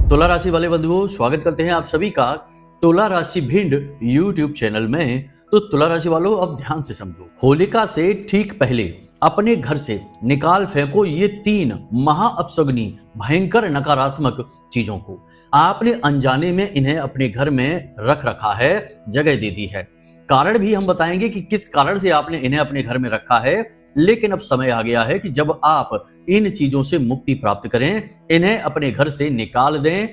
तुला राशि वाले बंधुओं, स्वागत करते हैं आप सभी का तुला राशि भिंड यूट्यूब चैनल में। तो तुला राशि वालों, अब ध्यान से समझो। होलिका से ठीक पहले अपने घर से निकाल फेंको ये 3 महा अपशगुनी भयंकर नकारात्मक चीजों को। आपने अनजाने में इन्हें अपने घर में रख रखा है, जगह दे दी है। कारण भी हम बताएंगे कि किस कारण से आपने इन्हें अपने घर में रखा है। लेकिन अब समय आ गया है कि जब आप इन चीजों से मुक्ति प्राप्त करें, इन्हें अपने घर से निकाल दें।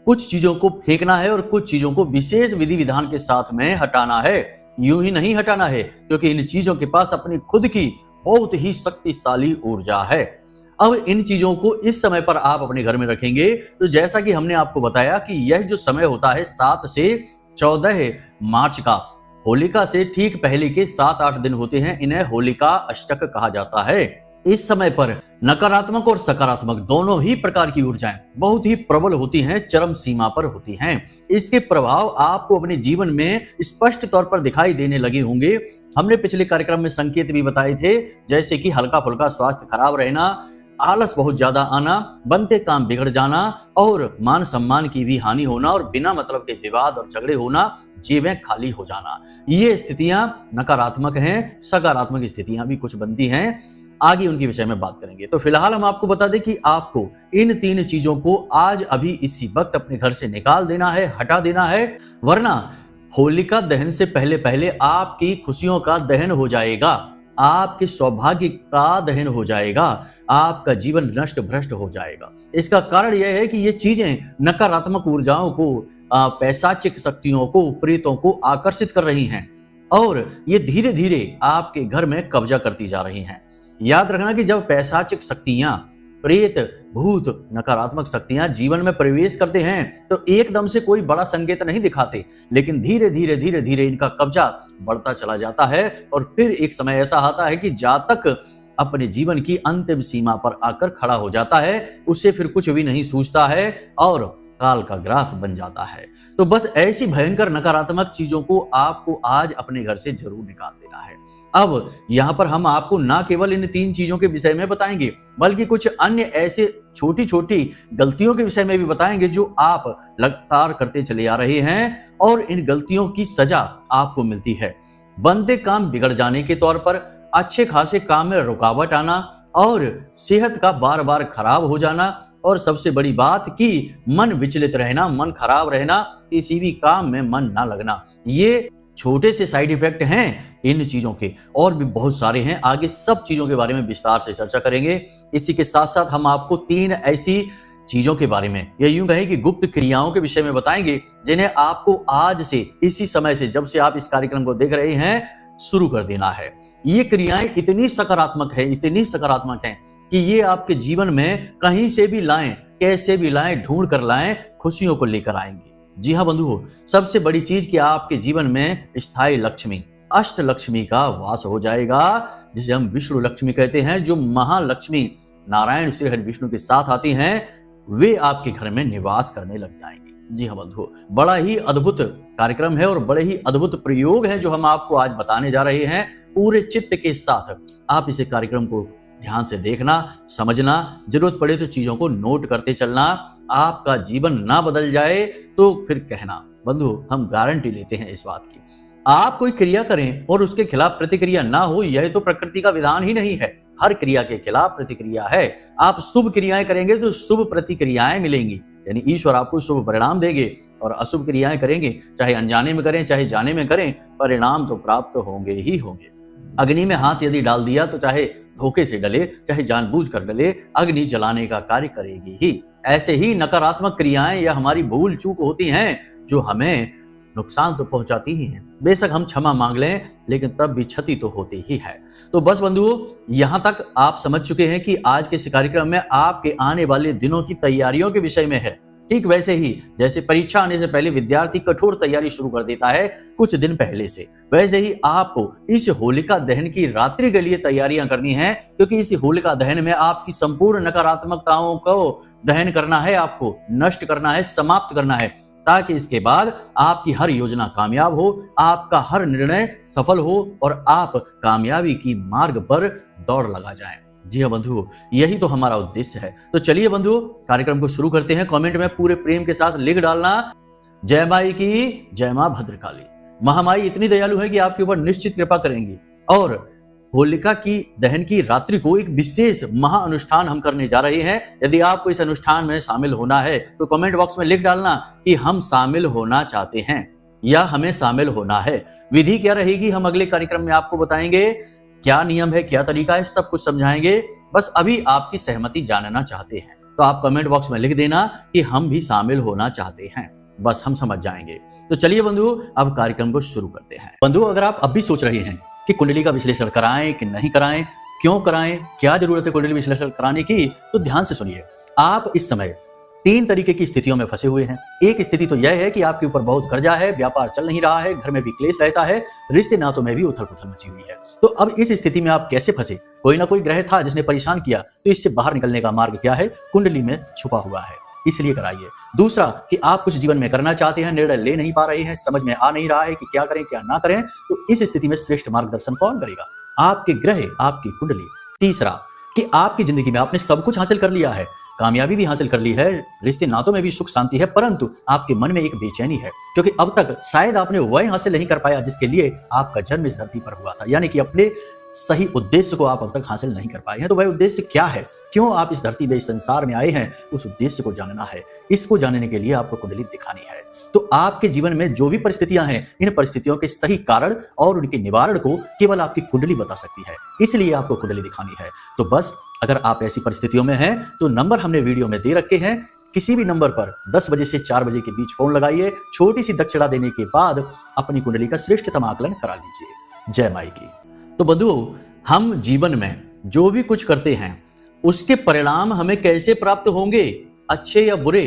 कुछ चीजों को फेंकना है और कुछ चीजों को विशेष विधि विधान के साथ में हटाना है। यूं ही नहीं हटाना है, क्योंकि इन चीजों के पास अपनी खुद की बहुत ही शक्तिशाली ऊर्जा है। अब इन चीजों को इस समय पर आप अपने घर में रखेंगे तो जैसा कि हमने आपको बताया कि यह जो समय होता है 7 से 14 मार्च का, होलिका से ठीक पहले के 7-8 दिन होते हैं, इन्हें होलिका अष्टक कहा जाता है। इस समय पर नकारात्मक और सकारात्मक दोनों ही प्रकार की ऊर्जाएं बहुत ही प्रबल होती हैं, चरम सीमा पर होती हैं। इसके प्रभाव आपको अपने जीवन में स्पष्ट तौर पर दिखाई देने लगे होंगे। हमने पिछले कार्यक्रम में संकेत भी बताए थे, जैसे कि हल्का फुल्का स्वास्थ्य खराब रहना, आलस बहुत ज्यादा आना, बनते काम बिगड़ जाना और मान सम्मान की भी हानि होना और बिना मतलब के विवाद और झगड़े होना, जेबें खाली हो जाना। ये स्थितियां नकारात्मक हैं। सकारात्मक स्थितियां भी कुछ बनती हैं, आगे उनके विषय में बात करेंगे। तो फिलहाल हम आपको बता दें कि आपको इन 3 चीजों को आज अभी इसी वक्त अपने घर से निकाल देना है, हटा देना है, वरना होलिका दहन से पहले पहले आपकी खुशियों का दहन हो जाएगा, आपके सौभाग्य का दहन हो जाएगा, आपका जीवन नष्ट भ्रष्ट हो जाएगा। इसका कारण यह है कि ये चीजें नकारात्मक ऊर्जाओं को, पैशाचिक शक्तियों को, प्रेतों को आकर्षित कर रही हैं और ये धीरे धीरे आपके घर में कब्जा करती जा रही हैं। याद रखना कि जब पैशाचिक शक्तियां, प्रेत, भूत, नकारात्मक शक्तियां जीवन में प्रवेश करते हैं तो एकदम से कोई बड़ा संकेत नहीं दिखाते, लेकिन धीरे धीरे इनका कब्जा बढ़ता चला जाता है और फिर एक समय ऐसा आता है कि जातक अपने जीवन की अंतिम सीमा पर आकर खड़ा हो जाता है, उससे फिर कुछ भी नहीं सूझता है और काल का ग्रास बन जाता है। तो बस ऐसी भयंकर नकारात्मक चीजों को आपको आज अपने घर से जरूर निकाल देना है। अब यहाँ पर हम आपको ना केवल इन 3 चीजों के विषय में बताएंगे, बल्कि कुछ अन्य ऐसे छोटी छोटी गलतियों के विषय में भी बताएंगे जो आप लगातार करते चले आ रहे हैं और इन गलतियों की सजा आपको मिलती है। बनते काम बिगड़ जाने के तौर पर, अच्छे खासे काम में रुकावट आना और सेहत का बार बार खराब हो जाना, और सबसे बड़ी बात कि मन विचलित रहना, मन खराब रहना, किसी भी काम में मन ना लगना। ये छोटे से साइड इफेक्ट हैं इन चीजों के, और भी बहुत सारे हैं। आगे सब चीजों के बारे में विस्तार से चर्चा करेंगे। इसी के साथ साथ हम आपको 3 ऐसी चीजों के बारे में, या यूं कहें कि गुप्त क्रियाओं के विषय में बताएंगे, जिन्हें आपको आज से, इसी समय से, जब से आप इस कार्यक्रम को देख रहे हैं, शुरू कर देना है। ये क्रियाएं इतनी सकारात्मक हैं कि ये आपके जीवन में कहीं से भी लाएं, कैसे भी लाएं, ढूंढ कर लाएं, खुशियों को लेकर आएंगे। जी हाँ बंधुओं, सबसे बड़ी चीज कि आपके जीवन में स्थायी लक्ष्मी, अष्ट लक्ष्मी का वास हो जाएगा, जिसे हम विष्णु लक्ष्मी कहते हैं, जो महालक्ष्मी नारायण श्री हरि विष्णु के साथ आती हैं, वे आपके घर में निवास करने लग जाएंगे। जी हाँ बंधुओं, बड़ा ही अद्भुत कार्यक्रम है और बड़े ही अद्भुत प्रयोग है जो हम आपको आज बताने जा रहे हैं। पूरे चित्त के साथ आप इस कार्यक्रम को ध्यान से देखना, समझना, जरूरत पड़े तो चीजों को नोट करते चलना। आपका जीवन ना बदल जाए तो फिर कहना। बंधु, हम गारंटी लेते हैं इस बात की। आप कोई क्रिया करें और उसके खिलाफ प्रतिक्रिया ना हो, यह तो प्रकृति का विधान ही नहीं है। हर क्रिया के खिलाफ प्रतिक्रिया है। आप शुभ क्रियाएं करेंगे तो शुभ प्रतिक्रियाएं मिलेंगी, यानी ईश्वर आपको शुभ परिणाम देंगे, और अशुभ क्रियाएं करेंगे, चाहे अनजाने में करें चाहे जाने में करें, परिणाम तो प्राप्त होंगे ही होंगे। अग्नि में हाथ यदि डाल दिया तो चाहे धोखे से डले, चाहे जानबूझकर डले, अग्नि जलाने का कार्य करेगी ही। ऐसे ही नकारात्मक क्रियाएं या हमारी भूल चूक होती हैं जो हमें नुकसान तो पहुंचाती ही हैं। बेशक हम क्षमा मांग लें, लेकिन तब भी क्षति तो होती ही है। तो बस बंधुओं, यहां तक आप समझ चुके हैं कि आज के इस कार्यक्रम में आपके आने वाले दिनों की तैयारियों के विषय में है। ठीक वैसे ही जैसे परीक्षा आने से पहले विद्यार्थी कठोर तैयारी शुरू कर देता है कुछ दिन पहले से, वैसे ही आपको इस होलिका दहन की रात्रि के लिए तैयारियां करनी है, क्योंकि इस होलिका दहन में आपकी संपूर्ण नकारात्मकताओं को दहन करना है, आपको नष्ट करना है, समाप्त करना है, ताकि इसके बाद आपकी हर योजना कामयाब हो, आपका हर निर्णय सफल हो और आप कामयाबी की मार्ग पर दौड़ लगा जाएं। जी हाँ बंधुओं, यही तो हमारा उद्देश्य है। तो चलिए बंधुओं, कार्यक्रम को शुरू करते हैं। कमेंट में पूरे प्रेम के साथ लिख डालना, जय माई की जय मां भद्रकाली। महामाई इतनी दयालु है कि आपके ऊपर निश्चित कृपा करेंगी। और होलिका की दहन की रात्रि को एक विशेष महा अनुष्ठान हम करने जा रहे हैं। यदि आपको इस अनुष्ठान में शामिल होना है तो कमेंट बॉक्स में लिख डालना कि हम शामिल होना चाहते हैं या हमें शामिल होना है। विधि क्या रहेगी हम अगले कार्यक्रम में आपको बताएंगे। क्या नियम है, क्या तरीका है, सब कुछ समझाएंगे। बस अभी आपकी सहमति जानना चाहते हैं तो आप कमेंट बॉक्स में लिख देना कि हम भी शामिल होना चाहते हैं, बस हम समझ जाएंगे। तो चलिए बंधुओं, अब कार्यक्रम को शुरू करते हैं। बंधुओं, अगर आप अब भी सोच रहे हैं कि कुंडली का विश्लेषण कराएं कि नहीं कराएं, क्यों कराएं, क्या जरूरत है कुंडली विश्लेषण कराने की, तो ध्यान से सुनिए। आप इस समय 3 तरीके की स्थितियों में फंसे हुए हैं। एक स्थिति तो यह है कि आपके ऊपर बहुत कर्जा है, व्यापार चल नहीं रहा है, घर में भी क्लेश रहता है, रिश्ते नातों में भी उथल पुथल मची हुई है। तो अब इस स्थिति में आप कैसे फंसे? कोई ना कोई ग्रह था जिसने परेशान किया, तो इससे बाहर निकलने का मार्ग क्या है? कुंडली में छुपा हुआ है, इसलिए कराइए। दूसरा कि आप कुछ जीवन में करना चाहते हैं, निर्णय ले नहीं पा रहे हैं, समझ में आ नहीं रहा है कि क्या करें क्या ना करें, तो इस स्थिति में श्रेष्ठ मार्गदर्शन कौन करेगा? आपके ग्रह, आपकी कुंडली। तीसरा कि आपकी जिंदगी में आपने सब कुछ हासिल कर लिया है, कामयाबी भी हासिल कर ली है, रिश्ते नातों में भी सुख शांति है, परंतु आपके मन में एक बेचैनी है क्योंकि अब तक शायद आपने वह हासिल नहीं कर पाया जिसके लिए आपका जन्म इस धरती पर हुआ था। यानी कि अपने सही उद्देश्य को आप अब तक हासिल नहीं कर पाए हैं। तो वह उद्देश्य क्या है, क्यों आप इस धरती में, इस संसार में आए हैं, उस उद्देश्य को जानना है। इसको जानने के लिए आपको कुंडली दिखानी है। तो आपके जीवन में जो भी परिस्थितियां हैं, इन परिस्थितियों के सही कारण और उनके निवारण को केवल आपकी कुंडली बता सकती है, इसलिए आपको कुंडली दिखानी है। तो बस अगर आप ऐसी परिस्थितियों में हैं तो नंबर हमने वीडियो में दे रखे हैं, किसी भी नंबर पर 10 बजे से 4 बजे के बीच फोन लगाइए। छोटी सी दक्षिणा देने के बाद अपनी कुंडली का श्रेष्ठतम आकलन करा लीजिए। जय माई की। तो बंधुओं, हम जीवन में जो भी कुछ करते हैं उसके परिणाम हमें कैसे प्राप्त होंगे, अच्छे या बुरे?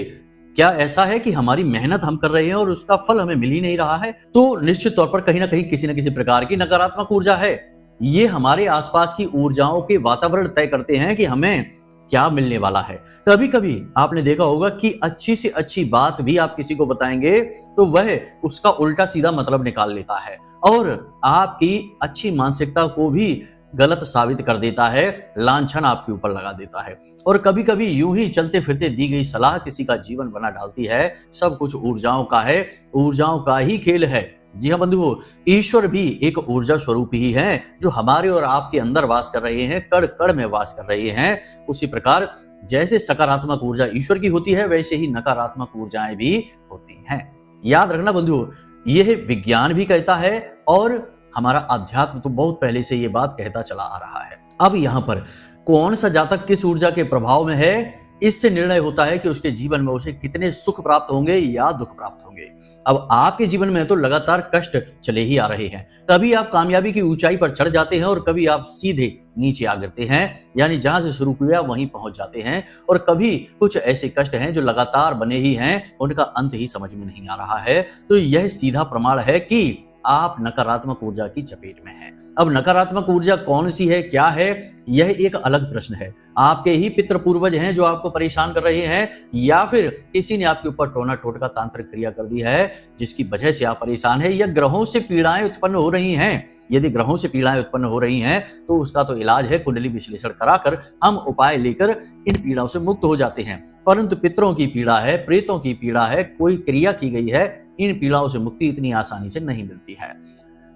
क्या ऐसा है कि हमारी मेहनत हम कर रहे हैं और उसका फल हमें मिल ही नहीं रहा है? तो निश्चित तौर पर कहीं ना कहीं किसी न किसी प्रकार की नकारात्मक ऊर्जा है। ये हमारे आसपास की ऊर्जाओं के वातावरण तय करते हैं कि हमें क्या मिलने वाला है। कभी कभी आपने देखा होगा कि अच्छी से अच्छी बात भी आप किसी को बताएंगे तो वह उसका उल्टा सीधा मतलब निकाल लेता है और आपकी अच्छी मानसिकता को भी गलत साबित कर देता है, लांछन आपके ऊपर लगा देता है। और कभी कभी यूं ही चलते फिरते दी गई सलाह किसी का जीवन बना डालती है। सब कुछ ऊर्जाओं का है, ऊर्जाओं का ही खेल है। जी हाँ बंधुओं, ईश्वर भी एक ऊर्जा स्वरूप ही है जो हमारे और आपके अंदर वास कर रहे हैं, कण कण में वास कर रहे हैं। उसी प्रकार जैसे सकारात्मक ऊर्जा ईश्वर की होती है, वैसे ही नकारात्मक ऊर्जाएं भी होती हैं। याद रखना बंधुओं, यह विज्ञान भी कहता है और हमारा अध्यात्म तो बहुत पहले से ये बात कहता चला आ रहा है। अब यहाँ पर कौन सा जातक किस ऊर्जा के प्रभाव में है, इससे निर्णय होता है कि उसके जीवन में उसे कितने सुख प्राप्त होंगे या दुख प्राप्त होंगे। अब आपके जीवन में तो लगातार कष्ट चले ही आ रहे हैं। कभी आप कामयाबी की ऊंचाई पर चढ़ जाते हैं और कभी आप सीधे नीचे आ गिरते हैं, यानी जहां से शुरू किया वहीं पहुंच जाते हैं। और कभी कुछ ऐसे कष्ट हैं जो लगातार बने ही हैं, उनका अंत ही समझ में नहीं आ रहा है। तो यह सीधा प्रमाण है कि आप नकारात्मक ऊर्जा की चपेट में हैं। अब नकारात्मक ऊर्जा कौन सी है, क्या है, यह एक अलग प्रश्न है। आपके ही पितृ पूर्वज हैं जो आपको परेशान कर रहे हैं, या फिर किसी ने आपके ऊपर टोना टोटका तांत्रिक क्रिया कर दी है जिसकी वजह से आप परेशान हैं, या ग्रहों से पीड़ाएं उत्पन्न हो रही हैं। यदि ग्रहों से पीड़ाएं उत्पन्न हो रही हैं तो उसका तो इलाज है, कुंडली विश्लेषण कराकर हम उपाय लेकर इन पीड़ाओं से मुक्त हो जाते हैं। परंतु पितरों की पीड़ा है, प्रेतों की पीड़ा है, कोई क्रिया की गई है, इन पीड़ाओं से मुक्ति इतनी आसानी से नहीं मिलती है।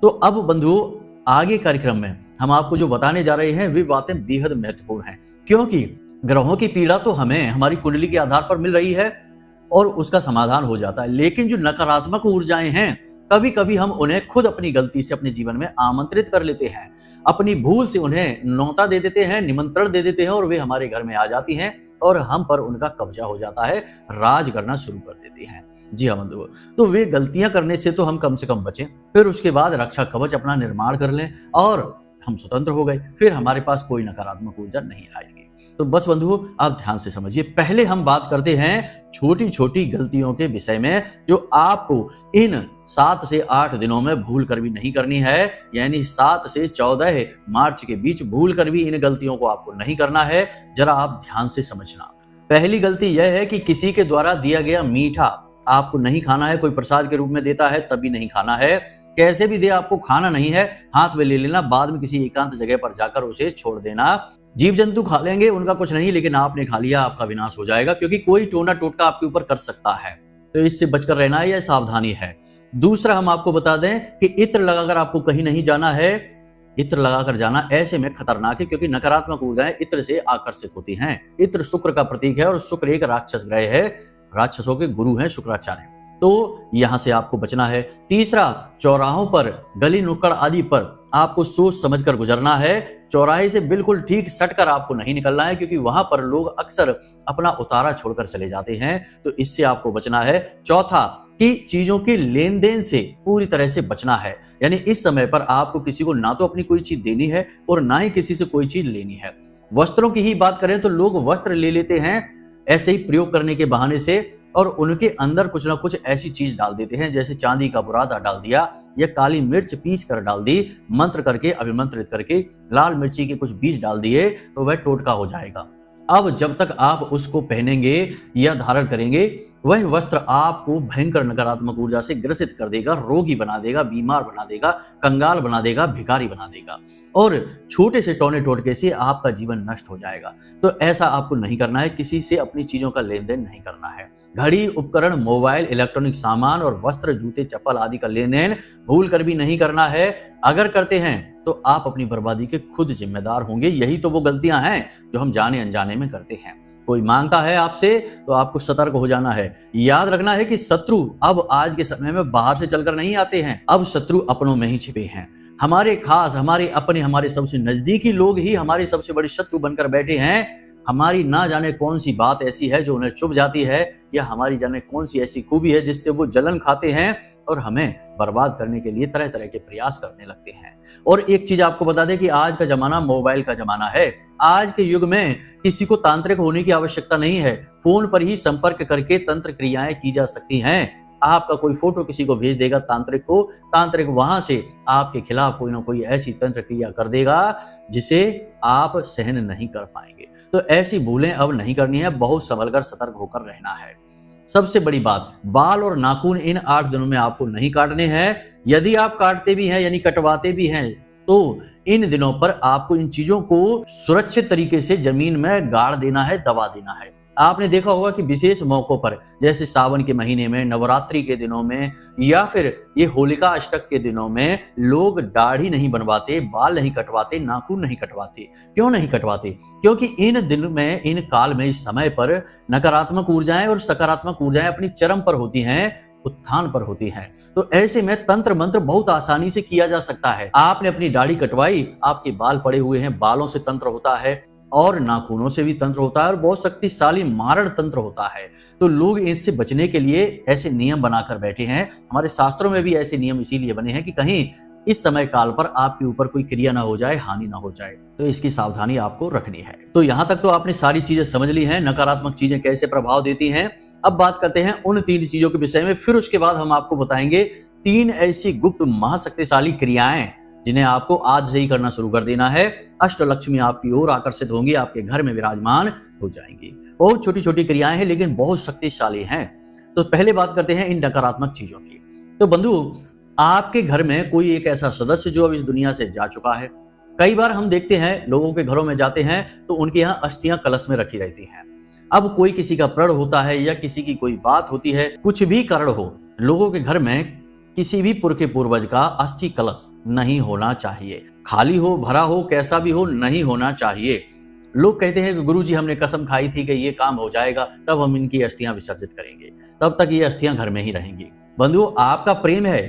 तो अब बंधुओं, आगे कार्यक्रम में हम आपको जो बताने जा रहे हैं वे बातें बेहद महत्वपूर्ण हैं, क्योंकि ग्रहों की पीड़ा तो हमें हमारी कुंडली के आधार पर मिल रही है और उसका समाधान हो जाता है। लेकिन जो नकारात्मक ऊर्जाएं हैं, कभी कभी हम उन्हें खुद अपनी गलती से अपने जीवन में आमंत्रित कर लेते हैं, अपनी भूल से उन्हें न्योता दे देते हैं, निमंत्रण दे देते हैं और वे हमारे घर में आ जाती हैं और हम पर उनका कब्जा हो जाता है, राज करना शुरू कर देते हैं। जी हाँ बंधुओं, तो वे गलतियां करने से तो हम कम से कम बचें, फिर उसके बाद रक्षा कवच अपना निर्माण कर लें और हम स्वतंत्र हो गए, फिर हमारे पास कोई नकारात्मक ऊर्जा नहीं आएगी। तो बस बंधुओं, आप ध्यान से समझिए। पहले हम बात करते हैं छोटी छोटी गलतियों के विषय में जो आपको इन 7 से 8 दिनों में भूल कर भी नहीं करनी है, यानी 7 से 14 मार्च के बीच भूल कर भी इन गलतियों को आपको नहीं करना है। जरा आप ध्यान से समझना। पहली गलती यह है कि किसी के द्वारा दिया गया मीठा आपको नहीं खाना है। कोई प्रसाद के रूप में देता है तभी नहीं खाना है, कैसे भी दे आपको खाना नहीं है, हाथ में ले लेना, बाद में किसी एकांत जगह पर जाकर उसे छोड़ देना। जीव जंतु खा लेंगे, उनका कुछ नहीं, लेकिन आपने खा लिया, आपका विनाश हो जाएगा, क्योंकि कोई टोना टोटका आपके ऊपर कर सकता है। तो इससे बचकर रहना है, यह सावधानी है। दूसरा हम आपको बता दें कि इत्र लगाकर आपको कहीं नहीं जाना है। इत्र लगाकर जाना ऐसे में खतरनाक है, क्योंकि नकारात्मक ऊर्जाएं इत्र से आकर्षित होती हैं। इत्र शुक्र का प्रतीक है और शुक्र एक राक्षस ग्रह है, राक्षसों के गुरु हैं शुक्राचार्य, तो यहां से आपको बचना है। तीसरा, चौराहों पर, गली नुक्कड़ आदि पर आपको सोच समझकर गुजरना है। चौराहे से बिल्कुल ठीक सटकर आपको नहीं निकलना है, क्योंकि वहां पर लोग अक्सर अपना उतारा छोड़कर चले जाते हैं, तो इससे आपको बचना है। चौथा, कि चीजों के लेन देन से पूरी तरह से बचना है, यानी इस समय पर आपको किसी को ना तो अपनी कोई चीज देनी है और ना ही किसी से कोई चीज लेनी है। वस्त्रों की ही बात करें तो लोग वस्त्र ले लेते हैं ऐसे ही प्रयोग करने के बहाने से, और उनके अंदर कुछ ना कुछ ऐसी चीज डाल देते हैं, जैसे चांदी का बुरादा डाल दिया या काली मिर्च पीस कर डाल दी, मंत्र करके अभिमंत्रित करके लाल मिर्ची के कुछ बीज डाल दिए, तो वह टोटका हो जाएगा। अब जब तक आप उसको पहनेंगे या धारण करेंगे, वह वस्त्र आपको भयंकर नकारात्मक ऊर्जा से ग्रसित कर देगा, रोगी बना देगा, बीमार बना देगा, कंगाल बना देगा, भिखारी बना देगा, और छोटे से टौने टोटके से आपका जीवन नष्ट हो जाएगा। तो ऐसा आपको नहीं करना है, किसी से अपनी चीजों का लेन देन नहीं करना है। घड़ी, उपकरण, मोबाइल, इलेक्ट्रॉनिक सामान और वस्त्र, जूते, चप्पल आदि का लेन देन भूल कर भी नहीं करना है। अगर करते हैं तो आप अपनी बर्बादी के खुद जिम्मेदार होंगे। यही तो वो गलतियां हैं जो हम जाने अनजाने में करते हैं। कोई मांगता है आपसे तो आपको सतर्क हो जाना है। याद रखना है कि शत्रु अब आज के समय में बाहर से चलकर नहीं आते हैं, अब शत्रु अपनों में ही छिपे हैं। हमारे खास, हमारे अपने, हमारे सबसे नजदीकी लोग ही हमारे सबसे बड़े शत्रु बनकर बैठे हैं। हमारी ना जाने कौन सी बात ऐसी है जो उन्हें चुभ जाती है, या हमारी जाने कौन सी ऐसी खूबी है जिससे वो जलन खाते हैं और हमें बर्बाद करने के लिए तरह तरह के प्रयास करने लगते हैं। और एक चीज आपको बता दें कि आज का जमाना मोबाइल का जमाना है। आज के युग में किसी को तांत्रिक होने की आवश्यकता नहीं है, फोन पर ही संपर्क करके तंत्र क्रियाएं की जा सकती हैं। आपका कोई फोटो किसी को भेज देगा तांत्रिक को, तांत्रिक वहां से आपके खिलाफ कोई ना कोई ऐसी तंत्र क्रिया कर देगा जिसे आप सहन नहीं कर पाएंगे। तो ऐसी भूलें अब नहीं करनी है, बहुत संभलकर सतर्क होकर रहना है। सबसे बड़ी बात, बाल और नाखून इन 8 दिनों में आपको नहीं काटने हैं। यदि आप काटते भी हैं यानी कटवाते भी हैं, तो इन दिनों पर आपको इन चीजों को सुरक्षित तरीके से जमीन में गाड़ देना है, दबा देना है। आपने देखा होगा कि विशेष मौकों पर, जैसे सावन के महीने में, नवरात्रि के दिनों में, या फिर ये होलिका अष्टक के दिनों में लोग दाढ़ी नहीं बनवाते, बाल नहीं कटवाते, नाखून नहीं कटवाते। क्यों नहीं कटवाते? क्योंकि इन दिन में, इन काल में, इस समय पर नकारात्मक ऊर्जाएं और सकारात्मक ऊर्जाएं अपनी चरम पर होती हैं, उत्थान पर होती हैं। तो ऐसे में तंत्र मंत्र बहुत आसानी से किया जा सकता है। आपने अपनी दाढ़ी कटवाई, आपके बाल पड़े हुए हैं, बालों से तंत्र होता है और नाखूनों से भी तंत्र होता है और बहुत शक्तिशाली मारण तंत्र होता है। तो लोग इससे बचने के लिए ऐसे नियम बनाकर बैठे हैं। हमारे शास्त्रों में भी ऐसे नियम इसीलिए बने हैं कि कहीं इस समय काल पर आपके ऊपर कोई क्रिया ना हो जाए, हानि ना हो जाए, तो इसकी सावधानी आपको रखनी है। तो यहाँ तक तो आपने सारी चीजें समझ ली हैं, नकारात्मक चीजें कैसे प्रभाव देती हैं। अब बात करते हैं उन 3 चीजों के विषय में, फिर उसके बाद हम आपको बताएंगे 3 ऐसी गुप्त महाशक्तिशाली क्रियाएं जिन्हें आपको आज से ही करना शुरू कर देना है। अष्टलक्ष्मी आपकी ओर आकर्षित होंगी, आपके घर में विराजमान हो जाएंगी। बहुत छोटी छोटी क्रियाएं हैं लेकिन बहुत शक्तिशाली हैं। तो पहले बात करते हैं इन नकारात्मक चीजों की। तो बंधु, आपके घर में कोई एक ऐसा सदस्य जो अब इस दुनिया से जा चुका है। कई बार हम देखते हैं लोगों के घरों में जाते हैं तो उनके यहाँ अस्थियां कलश में रखी रहती हैं। अब कोई किसी का प्रण होता है या किसी की कोई बात होती है, कुछ भी कारण हो, लोगों के घर में किसी भी पुरखे पूर्वज का अस्थि कलश नहीं होना चाहिए। खाली हो, भरा हो, कैसा भी हो, नहीं होना चाहिए। लोग कहते हैं कि गुरुजी हमने कसम खाई थी कि ये काम हो जाएगा तब हम इनकी अस्थियां विसर्जित करेंगे, तब तक ये अस्थियां घर में ही रहेंगी। बंधु, आपका प्रेम है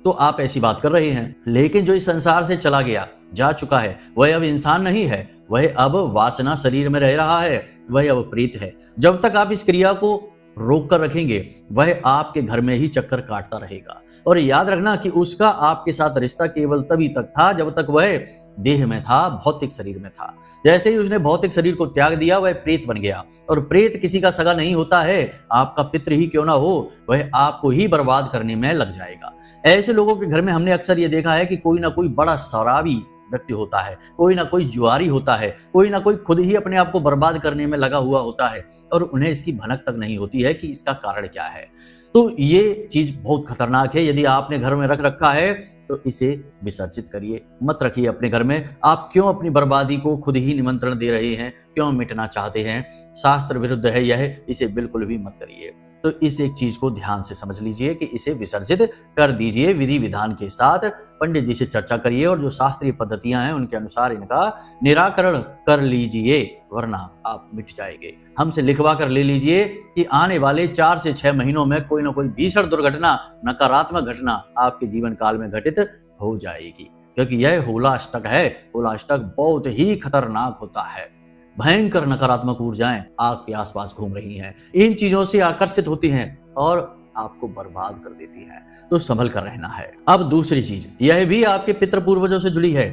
तो आप ऐसी बात कर रहे हैं, लेकिन जो इस संसार से चला गया, जा चुका है, वह अब इंसान नहीं है, वह अब वासना शरीर में रह रहा है, वह अब प्रेत है। जब तक आप इस क्रिया को रोक कर रखेंगे, वह आपके घर में ही चक्कर काटता रहेगा। और याद रखना कि उसका आपके साथ रिश्ता केवल तभी तक था जब तक वह देह में था, भौतिक शरीर में था। जैसे ही उसने भौतिक शरीर को त्याग दिया, वह प्रेत बन गया। और प्रेत किसी का सगा नहीं होता है, आपका पितृ ही क्यों ना हो, वह आपको ही बर्बाद करने में लग जाएगा। ऐसे लोगों के घर में हमने अक्सर ये देखा है कि कोई ना कोई बड़ा शराबी व्यक्ति होता है, कोई ना कोई जुआरी होता है, कोई ना कोई खुद ही अपने आप को बर्बाद करने में लगा हुआ होता है और उन्हें इसकी भनक तक नहीं होती है कि इसका कारण क्या है। तो ये चीज बहुत खतरनाक है। यदि आपने घर में रख रखा है तो इसे विसर्जित करिए, मत रखिए अपने घर में। आप क्यों अपनी बर्बादी को खुद ही निमंत्रण दे रहे हैं, क्यों मिटना चाहते हैं? शास्त्र विरुद्ध है यह, इसे बिल्कुल भी मत करिए। तो इस एक चीज को ध्यान से समझ लीजिए कि इसे विसर्जित कर दीजिए। विधि विधान के साथ पंडित जी से चर्चा करिए और जो शास्त्रीय पद्धतियां हैं उनके अनुसार इनका निराकरण कर लीजिए, वरना आप मिट जाएंगे। हमसे लिखवा कर ले लीजिए कि आने वाले 4 से 6 महीनों में कोई ना कोई भीषण दुर्घटना, नकारात्मक घटना आपके जीवन काल में घटित हो जाएगी, क्योंकि यह होलाष्टक है। होलाष्टक बहुत ही खतरनाक होता है। भयंकर नकारात्मक ऊर्जाएं आपके आसपास घूम रही हैं, इन चीजों से आकर्षित होती हैं और आपको बर्बाद कर देती हैं, तो संभल कर रहना है। अब दूसरी चीज, यह भी आपके पितृ पूर्वजों से जुड़ी है।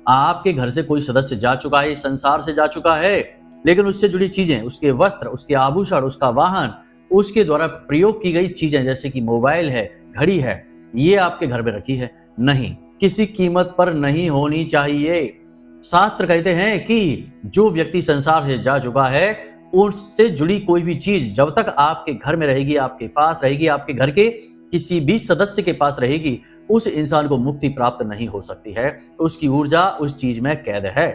आपके घर से कोई सदस्य जा चुका है, इस संसार से जा चुका है, लेकिन उससे जुड़ी चीजें, उसके वस्त्र, उसके आभूषण, उसका वाहन, उसके द्वारा प्रयोग की गई चीजें जैसे कि मोबाइल है, घड़ी है, ये आपके घर में रखी है नहीं, किसी कीमत पर नहीं होनी चाहिए। शास्त्र कहते हैं कि जो व्यक्ति संसार से जा चुका है, उससे जुड़ी कोई भी चीज जब तक आपके घर में रहेगी, आपके पास रहेगी, आपके घर के किसी भी सदस्य के पास रहेगी, उस इंसान को मुक्ति प्राप्त नहीं हो सकती है। उसकी ऊर्जा उस चीज में कैद है।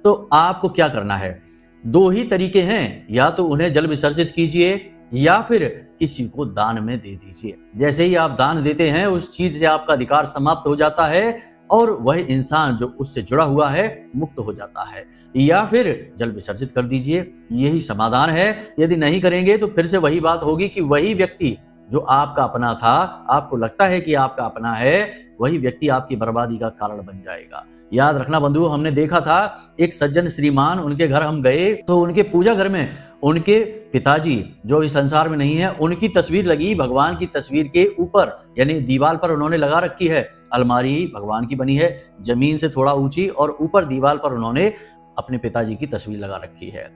तो आपको क्या करना है? 2 ही तरीके हैं, या तो उन्हें जल विसर्जित कीजिए या फिर किसी को दान में दे दीजिए। जैसे ही आप दान देते हैं, उस चीज से आपका अधिकार समाप्त हो जाता है और वह इंसान जो उससे जुड़ा हुआ है मुक्त हो जाता है। या फिर जल विसर्जित कर दीजिए, यही समाधान है। यदि नहीं करेंगे तो फिर से वही बात होगी कि वही व्यक्ति जो आपका अपना था, आपको लगता है कि आपका अपना है, वही व्यक्ति आपकी बर्बादी का कारण बन जाएगा। याद रखना बंधु, हमने देखा था एक सज्जन श्रीमान, उनके घर हम गए तो उनके पूजा घर में उनके पिताजी जो इस संसार में नहीं है, उनकी तस्वीर लगी भगवान की तस्वीर के ऊपर, यानी दीवार पर उन्होंने लगा रखी है। अलमारी भगवान की बनी है, जमीन से थोड़ा ऊंची, और ऊपर दीवार पर उन्होंने अपने पिताजी की तस्वीर लगा रखी है।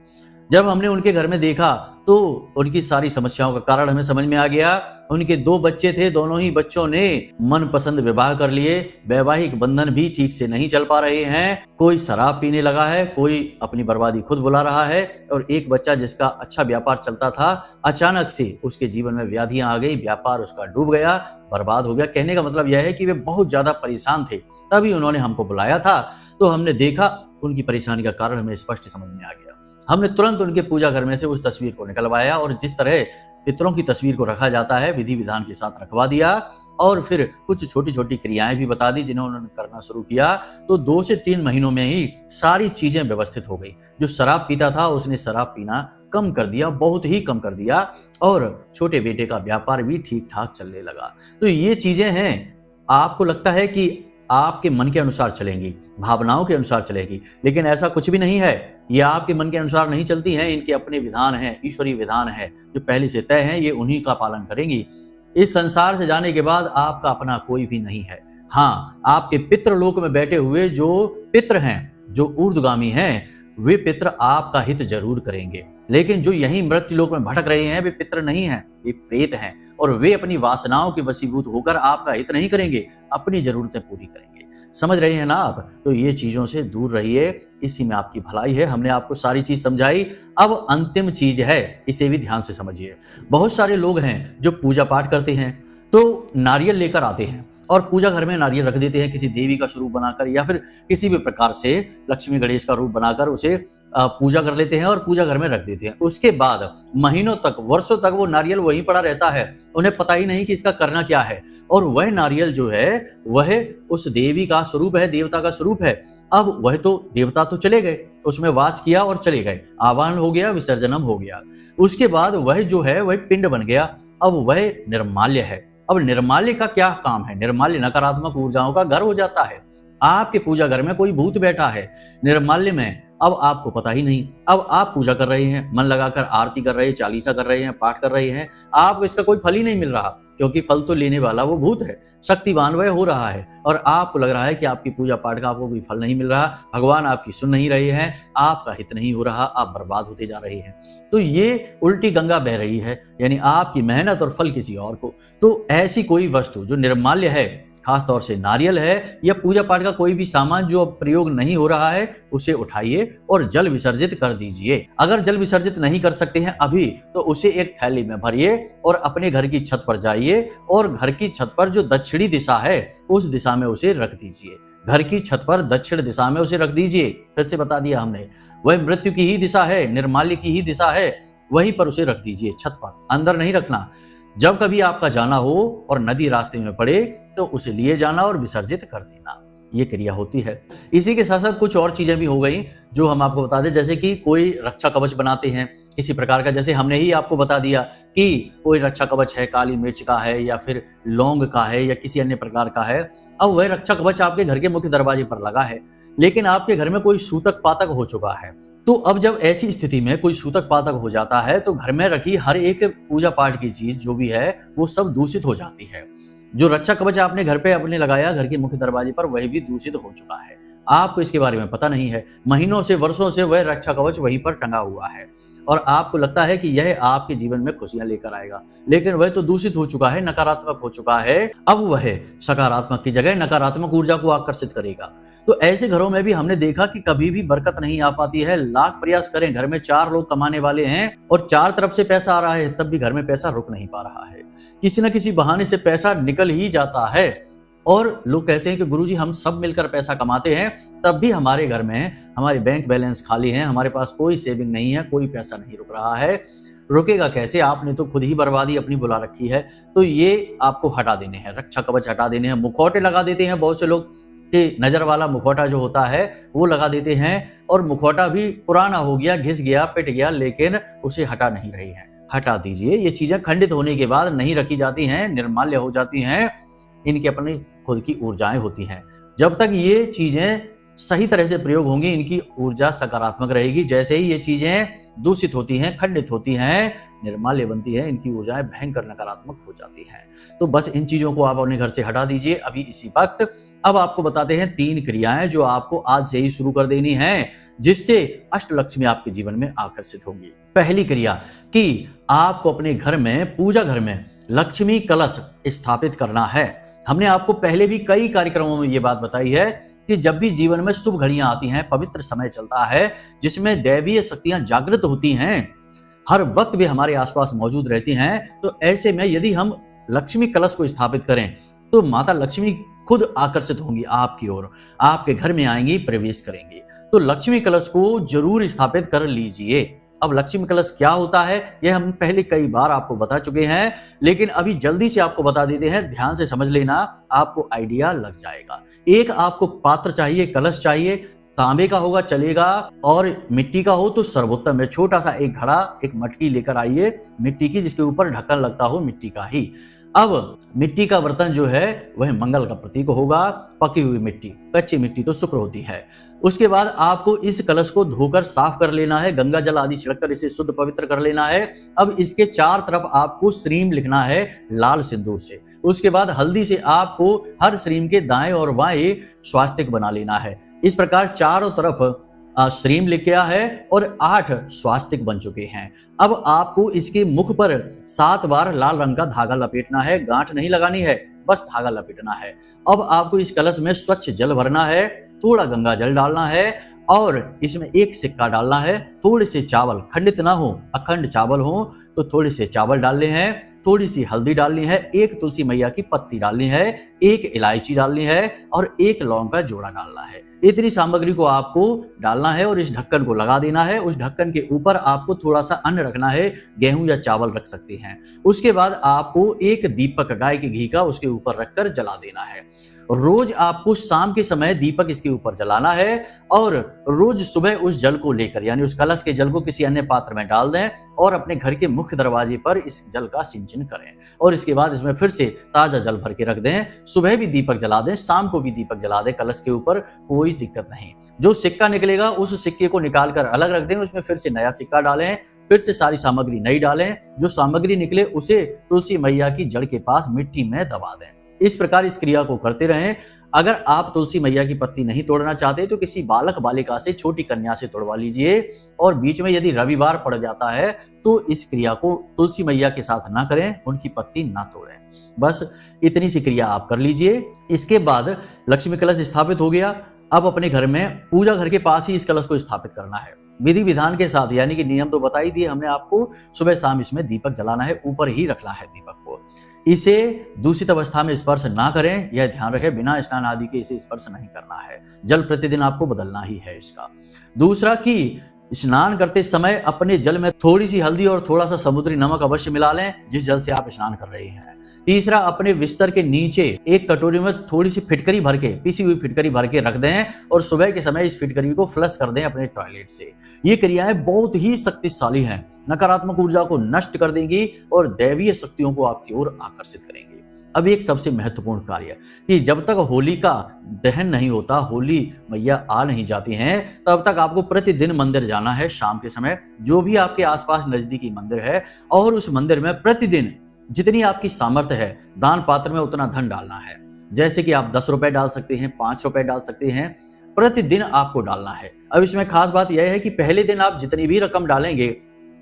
जब हमने उनके घर में देखा तो उनकी सारी समस्याओं का कारण हमें समझ में आ गया। उनके 2 बच्चे थे, दोनों ही बच्चों ने मनपसंद विवाह कर लिए, वैवाहिक बंधन भी ठीक से नहीं चल पा रहे हैं। कोई शराब पीने लगा है, कोई अपनी बर्बादी खुद बुला रहा है, और एक बच्चा जिसका अच्छा व्यापार चलता था, अचानक से उसके जीवन में व्याधियां आ गई, व्यापार उसका डूब गया, बर्बाद हो गया। कहने का मतलब यह है कि वे बहुत ज्यादा परेशान थे, तभी उन्होंने हमको बुलाया था। तो हमने देखा उनकी परेशानी का कारण हमें स्पष्ट समझ में आ गया। हमने तुरंत उनके पूजा घर में से उस तस्वीर को निकलवाया और जिस तरह पितरों की तस्वीर को रखा जाता है, विधि विधान के साथ रखवा दिया, और फिर कुछ छोटी छोटी क्रियाएं भी बता दी जिन्हें उन्होंने करना शुरू किया। तो 2 से 3 महीनों में ही सारी चीजें व्यवस्थित हो गई। जो शराब पीता था उसने शराब पीना कम कर दिया, बहुत ही कम कर दिया, और छोटे बेटे का व्यापार भी ठीक ठाक चलने लगा। तो ये चीजें हैं, आपको लगता है कि आपके मन के अनुसार चलेंगी, भावनाओं के अनुसार चलेगी, लेकिन ऐसा कुछ भी नहीं है। ये आपके मन के अनुसार नहीं चलती हैं, इनके अपने विधान हैं, ईश्वरीय विधान है जो पहले से तय है, ये उन्हीं का पालन करेंगी। इस संसार से जाने के बाद आपका अपना कोई भी नहीं है। हाँ, आपके पितृलोक में बैठे हुए जो पितृ हैं, जो ऊर्ध्वगामी हैं, वे पितृ आपका हित जरूर करेंगे, लेकिन जो यही मृत्यु लोक में भटक रहे हैं, वे पितृ नहीं हैं, वे प्रेत हैं, और वे अपनी वासनाओं के वशीभूत होकर आपका हित नहीं करेंगे, अपनी जरूरतें पूरी करेंगे। समझ रहे हैं ना आप? तो ये चीजों से दूर रहिए, इसी में आपकी भलाई है। हमने आपको सारी चीज समझाई। अब अंतिम चीज है, इसे भी ध्यान से समझिए। बहुत सारे लोग हैं जो पूजा पाठ करते हैं, तो नारियल लेकर आते हैं और पूजा घर में नारियल रख देते हैं, किसी देवी का स्वरूप बनाकर या फिर किसी भी प्रकार से लक्ष्मी गणेश का रूप बनाकर उसे पूजा कर लेते हैं और पूजा घर में रख देते हैं। उसके बाद महीनों तक, वर्षों तक वो नारियल वहीं पड़ा रहता है, उन्हें पता ही नहीं कि इसका करना क्या है। और वह नारियल जो है वह उस देवी का स्वरूप है, देवता का स्वरूप है। अब वह तो देवता तो चले गए, उसमें वास किया और चले गए, आवाहन हो गया, विसर्जनम हो गया। उसके बाद वह जो है वह पिंड बन गया, अब वह निर्माल्य है। अब निर्माल्य का क्या काम है? निर्माल्य नकारात्मक ऊर्जाओं का घर हो जाता है। आपके पूजा घर में कोई भूत बैठा है निर्माल्य में, अब आपको पता ही नहीं। अब आप पूजा कर रहे हैं, मन लगाकर आरती कर रहे हैं, चालीसा कर रहे हैं, पाठ कर रहे हैं, आपको इसका कोई फल ही नहीं मिल रहा, क्योंकि फल तो लेने वाला वो भूत है, शक्तिवान वह हो रहा है, और आपको लग रहा है कि आपकी पूजा पाठ का आपको कोई फल नहीं मिल रहा, भगवान आपकी सुन नहीं रहे हैं, आपका हित नहीं हो रहा, आप बर्बाद होते जा रहे हैं। तो ये उल्टी गंगा बह रही है, यानी आपकी मेहनत और फल किसी और को। तो ऐसी कोई वस्तु जो निर्माल्य है, खासतौर से नारियल है या पूजा पाठ का कोई भी सामान जो अब प्रयोग नहीं हो रहा है, उसे उठाइए और जल विसर्जित कर दीजिए। अगर जल विसर्जित नहीं कर सकते हैं अभी, तो उसे एक थैली में भरिए और अपने घर की छत पर जाइए और घर की छत पर जो दक्षिणी दिशा है उस दिशा में उसे रख दीजिए। घर की छत पर दक्षिण दिशा में उसे रख दीजिए। फिर से बता दिया हमने, वह मृत्यु की ही दिशा है, निर्माल्य की ही दिशा है, वहीं पर उसे रख दीजिए, छत पर, अंदर नहीं रखना। जब कभी आपका जाना हो और नदी रास्ते में पड़े तो उसे लिए जाना और विसर्जित कर देना, ये क्रिया होती है। इसी के साथ साथ कुछ और चीजें भी हो गई जो हम आपको बता दें, जैसे कि कोई रक्षा कवच बनाते हैं किसी प्रकार का, जैसे हमने ही आपको बता दिया कि कोई रक्षा कवच है, काली मिर्च का है या फिर लौंग का है या किसी अन्य प्रकार का है। अब वह रक्षा कवच आपके घर के मुख्य दरवाजे पर लगा है, लेकिन आपके घर में कोई सूतक पातक हो चुका है। तो अब जब ऐसी स्थिति में कोई सूतक पातक हो जाता है तो घर में रखी हर एक पूजा पाठ की चीज जो भी है वो सब दूषित हो जाती है। जो रक्षा कवच आपने घर पे अपने लगाया घर के मुख्य दरवाजे पर, वह भी दूषित हो चुका है। आपको इसके बारे में पता नहीं है, महीनों से वर्षों से वह रक्षा कवच वहीं पर टंगा हुआ है और आपको लगता है कि यह आपके जीवन में खुशियां लेकर आएगा, लेकिन वह तो दूषित हो चुका है, नकारात्मक हो चुका है। अब वह सकारात्मक की जगह नकारात्मक ऊर्जा को आकर्षित करेगा। तो ऐसे घरों में भी हमने देखा कि कभी भी बरकत नहीं आ पाती है। लाख प्रयास करें, घर में 4 लोग कमाने वाले हैं और 4 तरफ से पैसा आ रहा है, तब भी घर में पैसा रुक नहीं पा रहा है। किसी न किसी बहाने से पैसा निकल ही जाता है और लोग कहते हैं कि गुरुजी हम सब मिलकर पैसा कमाते हैं, तब भी हमारे घर में हमारे बैंक बैलेंस खाली है, हमारे पास कोई सेविंग नहीं है, कोई पैसा नहीं रुक रहा है। रुकेगा कैसे? आपने तो खुद ही बर्बादी अपनी बुला रखी है। तो ये आपको हटा देने हैं, रक्षा कवच हटा देने हैं। मुखौटे लगा देते हैं बहुत से लोग कि नजर वाला मुखौटा जो होता है वो लगा देते हैं और मुखौटा भी पुराना हो गया, घिस गया, पिट गया, लेकिन उसे हटा नहीं रही है। हटा दीजिए। ये चीजें खंडित होने के बाद नहीं रखी जाती हैं, निर्माल्य हो जाती हैं, इनकी अपनी खुद की ऊर्जाएं होती हैं। जब तक ये चीजें सही तरह से प्रयोग होंगी, इनकी ऊर्जा सकारात्मक रहेगी। जैसे ही ये चीजें दूषित होती हैं, खंडित होती हैं, निर्माल्य बनती है, इनकी ऊर्जाएं भयंकर नकारात्मक हो जाती हैं। तो बस इन चीजों को आप अपने घर से हटा दीजिए अभी इसी वक्त। अब आपको बताते हैं 3 क्रियाएं जो आपको आज से ही शुरू कर देनी है, जिससे अष्टलक्ष्मी आपके जीवन में आकर्षित होंगी। पहली क्रिया कि आपको अपने घर में, पूजा घर में लक्ष्मी कलश स्थापित करना है। हमने आपको पहले भी कई कार्यक्रमों में ये बात बताई है कि जब भी जीवन में शुभ घड़ियां आती हैं, पवित्र समय चलता है जिसमें दैवीय शक्तियां जागृत होती हैं, हर वक्त भी हमारे आसपास मौजूद रहती हैं, तो ऐसे में यदि हम लक्ष्मी कलश को स्थापित करें तो माता लक्ष्मी खुद आकर्षित होंगी आपकी ओर, आपके घर में आएंगी, प्रवेश करेंगी। तो लक्ष्मी कलश को जरूर स्थापित कर लीजिए। अब लक्ष्मी कलश क्या होता है यह हम पहले कई बार आपको बता चुके हैं, लेकिन अभी जल्दी से आपको बता देते हैं, ध्यान से समझ लेना, आपको आइडिया लग जाएगा। एक आपको पात्र चाहिए, कलश चाहिए, तांबे का होगा चलेगा और मिट्टी का हो तो सर्वोत्तम है। छोटा सा एक घड़ा, एक मटकी लेकर आइए मिट्टी की, जिसके ऊपर ढक्कन लगता हो मिट्टी का ही। अब मिट्टी का बर्तन जो है वह मंगल का प्रतीक होगा। पकी हुई मिट्टी, कच्ची मिट्टी तो शुक्र होती है। उसके बाद आपको इस कलश को धोकर साफ कर लेना है, गंगा जल आदि छिड़ककर इसे शुद्ध पवित्र कर लेना है। अब इसके 4 तरफ आपको श्रीम लिखना है लाल सिंदूर से। उसके बाद हल्दी से आपको हर श्रीम के दाएं और बाएं स्वास्तिक बना लेना है। इस प्रकार चारों तरफ श्रीम लिख गया है और 8 स्वास्तिक बन चुके हैं। अब आपको इसके मुख पर 7 बार लाल रंग का धागा लपेटना है, गांठ नहीं लगानी है, बस धागा लपेटना है। अब आपको इस कलश में स्वच्छ जल भरना है, थोड़ा गंगा जल डालना है और इसमें 1 सिक्का डालना है। थोड़े से चावल, खंडित ना हो, अखंड चावल हो तो थोड़े से चावल डालने हैं, थोड़ी सी हल्दी डालनी है, 1 तुलसी मैया की पत्ती डालनी है, 1 इलायची डालनी है और 1 लौंग का जोड़ा डालना है। इतनी सामग्री को आपको डालना है और इस ढक्कन को लगा देना है। उस ढक्कन के ऊपर आपको थोड़ा सा अन्न रखना है, गेहूं या चावल रख सकते हैं। उसके बाद आपको 1 दीपक गाय के घी का उसके ऊपर रखकर जला देना है। रोज आपको शाम के समय दीपक इसके ऊपर जलाना है और रोज सुबह उस जल को लेकर, यानी उस कलश के जल को किसी अन्य पात्र में डाल दें और अपने घर के मुख्य दरवाजे पर इस जल का सिंचन करें और इसके बाद इसमें फिर से ताजा जल भर के रख दें। सुबह भी दीपक जला दें, शाम को भी दीपक जला दें कलश के ऊपर, कोई दिक्कत नहीं। जो सिक्का निकलेगा उस सिक्के को निकाल कर अलग रख दें, उसमें फिर से नया सिक्का डालें, फिर से सारी सामग्री नई डालें। जो सामग्री निकले उसे तुलसी मैया की जड़ के पास मिट्टी में दबा दें। इस प्रकार इस क्रिया को करते रहें। अगर आप तुलसी मैया की पत्ती नहीं तोड़ना चाहते तो किसी बालक बालिका से, छोटी कन्या से तोड़वा लीजिए। और बीच में यदि रविवार पड़ जाता है तो इस क्रिया को तुलसी मैया के साथ ना करें, उनकी पत्ती ना तोड़ें। बस इतनी सी क्रिया आप कर लीजिए। इसके बाद लक्ष्मी कलश स्थापित हो गया। अब अपने घर में पूजा घर के पास ही इस कलश को स्थापित करना है, विधि विधान के साथ। यानी कि नियम तो बता ही दिए हमने आपको, सुबह शाम इसमें दीपक जलाना है, ऊपर ही रखना है दीपक को। इसे दूषित अवस्था में स्पर्श ना करें, यह ध्यान रखें। बिना स्नान आदि के इसे स्पर्श नहीं करना है। जल प्रतिदिन आपको बदलना ही है इसका। दूसरा कि स्नान करते समय अपने जल में थोड़ी सी हल्दी और थोड़ा सा समुद्री नमक अवश्य मिला लें, जिस जल से आप स्नान कर रहे हैं। तीसरा, अपने बिस्तर के नीचे एक कटोरी में थोड़ी सी फिटकरी भर के, पीसी हुई फिटकरी भर के रख दें और सुबह के समय इस फिटकरी को फ्लश कर दें अपने टॉयलेट से। ये क्रियाएं बहुत ही शक्तिशाली हैं, नकारात्मक ऊर्जा को नष्ट कर देंगी और दैवीय शक्तियों को आपकी ओर आकर्षित करेंगी। अब एक सबसे महत्वपूर्ण कार्य कि जब तक होली का दहन नहीं होता, होली मैया आ नहीं जाती हैं, तब तक आपको प्रतिदिन मंदिर जाना है शाम के समय, जो भी आपके आसपास नजदीकी मंदिर है, और उस मंदिर में प्रतिदिन जितनी आपकी सामर्थ्य है दान पात्र में उतना धन डालना है। जैसे कि आप 10 रुपए डाल सकते हैं, 5 रुपए डाल सकते हैं, प्रतिदिन आपको डालना है। अब इसमें खास बात यह है कि पहले दिन आप जितनी भी रकम डालेंगे,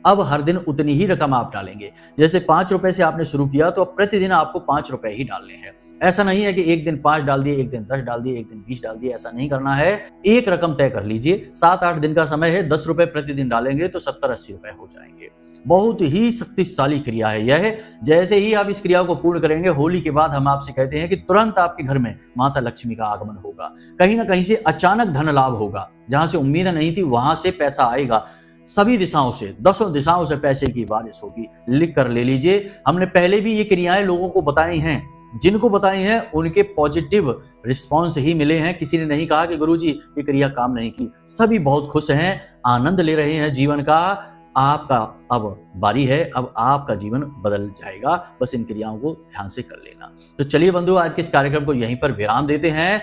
अब हर दिन उतनी ही रकम आप डालेंगे। जैसे 5 रुपए से आपने शुरू किया तो अब प्रतिदिन आपको 5 रुपए ही डालने हैं। ऐसा नहीं है कि एक दिन 5 डाल दिए, एक दिन 10 डाल दिए, एक दिन 20 डाल दिए, ऐसा नहीं करना है। एक रकम तय कर लीजिए, 7-8 दिन का समय है, 10 रुपए प्रतिदिन डालेंगे तो 70-80 रुपए हो जाएंगे। बहुत ही शक्तिशाली क्रिया है यह। जैसे ही आप इस क्रिया को पूर्ण करेंगे, होली के बाद हम आपसे कहते हैं कि तुरंत आपके घर में माता लक्ष्मी का आगमन होगा। कहीं ना कहीं से अचानक धन लाभ होगा, जहां से उम्मीद नहीं थी वहां से पैसा आएगा। सभी दिशाओं से, 10 दिशाओं से पैसे की बारिश होगी। लिख कर ले लीजिए। हमने पहले भी ये क्रियाएं लोगों को बताई हैं, जिनको बताई हैं उनके पॉजिटिव रिस्पॉन्स ही मिले हैं। किसी ने नहीं कहा कि गुरुजी ये क्रिया काम नहीं की। सभी बहुत खुश हैं, आनंद ले रहे हैं जीवन का। आपका अब बारी है, अब आपका जीवन बदल जाएगा। बस इन क्रियाओं को ध्यान से कर लेना। तो चलिए बंधु, आज के इस कार्यक्रम को यहीं पर विराम देते हैं।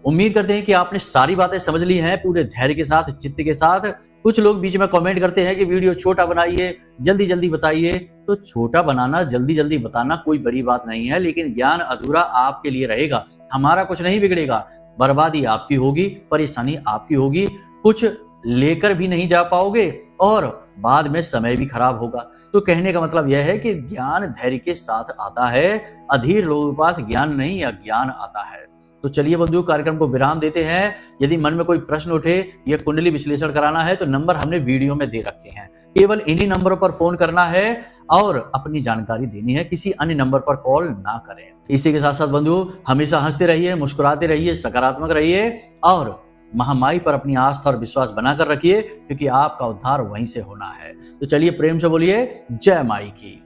उम्मीद करते हैं कि आपने सारी बातें समझ ली हैं, पूरे धैर्य के साथ, चित्त के साथ। कुछ लोग बीच में कमेंट करते हैं कि वीडियो छोटा बनाइए, जल्दी जल्दी बताइए। तो छोटा बनाना, जल्दी जल्दी बताना कोई बड़ी बात नहीं है, लेकिन ज्ञान अधूरा आपके लिए रहेगा। हमारा कुछ नहीं बिगड़ेगा, बर्बादी आपकी होगी, परेशानी आपकी होगी, कुछ लेकर भी नहीं जा पाओगे और बाद में समय भी खराब होगा। तो कहने का मतलब यह है कि ज्ञान धैर्य के साथ आता है। अधीर लोगों के पास ज्ञान नहीं, अज्ञान आता है। तो चलिए बंधु, कार्यक्रम को विराम देते हैं। यदि मन में कोई प्रश्न उठे या कुंडली विश्लेषण कराना है तो नंबर हमने वीडियो में दे रखे हैं। केवल इन्हीं नंबरों पर फोन करना है और अपनी जानकारी देनी है, किसी अन्य नंबर पर कॉल ना करें। इसी के साथ साथ बंधु, हमेशा हंसते रहिए, मुस्कुराते रहिए, सकारात्मक रहिए और महामाई पर अपनी आस्था और विश्वास बनाकर रखिए, क्योंकि आपका उद्धार वहीं से होना है। तो चलिए प्रेम से बोलिए जय माई की।